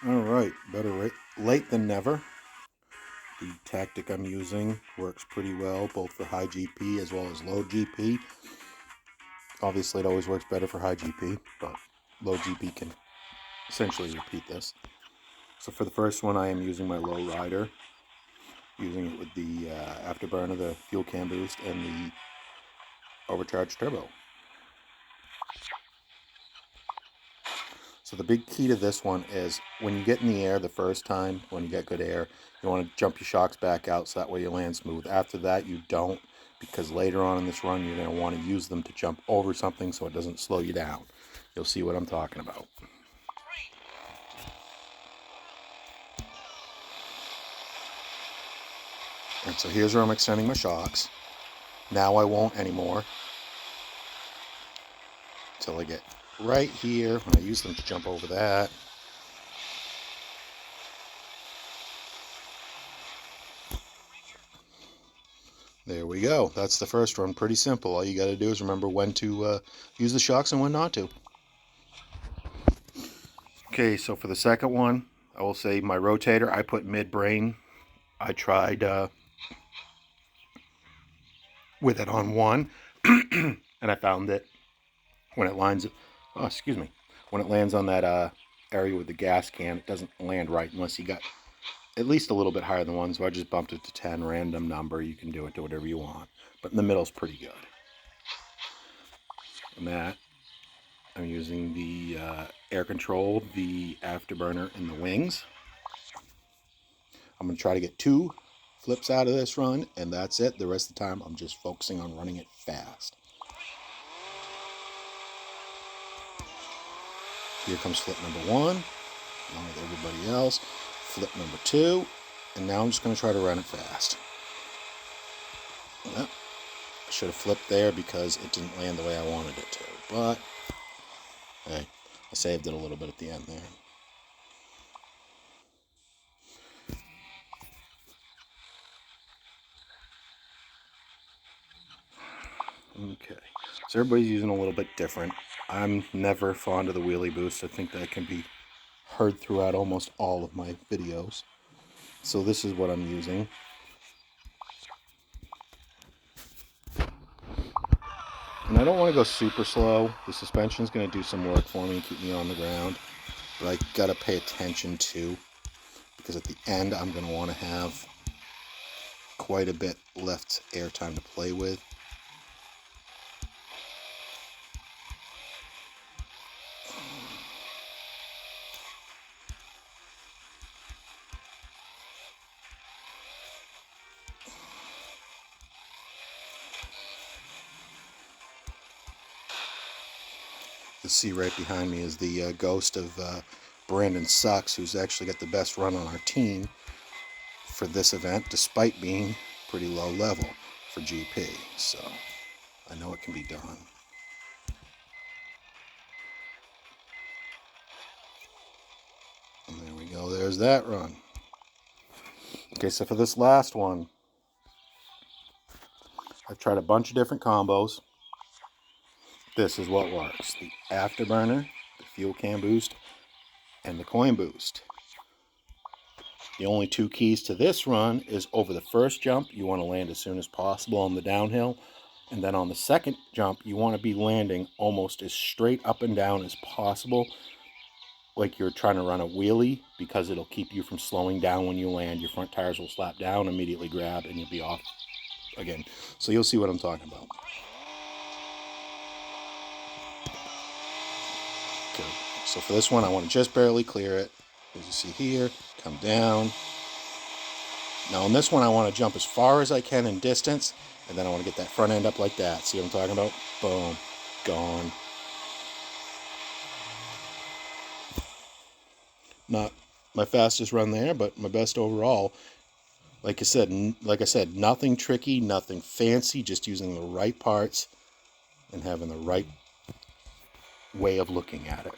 Alright, better late than never. The tactic I'm using works pretty well, both for high GP as well as low GP. Obviously, it always works better for high GP, but low GP can essentially repeat this. So for the first one, I am using my low rider, using it with the afterburner, the fuel cam boost, and the overcharged turbo. So the big key to this one is when you get in the air the first time, when you get good air, you want to jump your shocks back out so that way you land smooth. After that, you don't, because later on in this run, you're going to want to use them to jump over something so it doesn't slow you down. You'll see what I'm talking about. And so here's where I'm extending my shocks. Now I won't anymore until I get right here when I use them to jump over that. There we go. That's the first run. Pretty simple. All you got to do is remember when to use the shocks and when not to. Okay, so for the second one, I will say my rotator, I put mid-brain. I tried with it on one, and I found that when it lands, when it lands on that area with the gas can, it doesn't land right unless you got at least a little bit higher than one. So I just bumped it to 10, random number. You can do it to whatever you want, but in the middle is pretty good. And that I'm using the air control, the afterburner, and the wings. I'm going to try to get 2 flips out of this run, and that's it. The rest of the time, I'm just focusing on running it fast. Here comes flip number 1, along with everybody else. Flip number 2, and now I'm just going to try to run it fast. Yep. I should have flipped there because it didn't land the way I wanted it to, but hey, I saved it a little bit at the end there. Okay, so everybody's using a little bit different. I'm never fond of the wheelie boost. I think that can be heard throughout almost all of my videos. So this is what I'm using. And I don't want to go super slow. The suspension is going to do some work for me and keep me on the ground. But I got to pay attention too, because at the end I'm going to want to have quite a bit left air time to play with. You'll see right behind me is the ghost of Brandon Sucks, who's actually got the best run on our team for this event, despite being pretty low level for GP. So I know it can be done. And there we go. There's that run. Okay, so for this last one, I've tried a bunch of different combos. This is what works. The afterburner, the fuel cam boost, and the coin boost. The only 2 keys to this run is over the first jump, you want to land as soon as possible on the downhill. And then on the second jump, you want to be landing almost as straight up and down as possible, like you're trying to run a wheelie, because it'll keep you from slowing down when you land. Your front tires will slap down, immediately grab, and you'll be off again. So you'll see what I'm talking about. Okay, so for this one, I want to just barely clear it. As you see here, come down. Now on this one, I want to jump as far as I can in distance, and then I want to get that front end up like that. See what I'm talking about? Boom, gone. Not my fastest run there, but my best overall. Like I said, nothing tricky, nothing fancy, just using the right parts and having the right way of looking at it.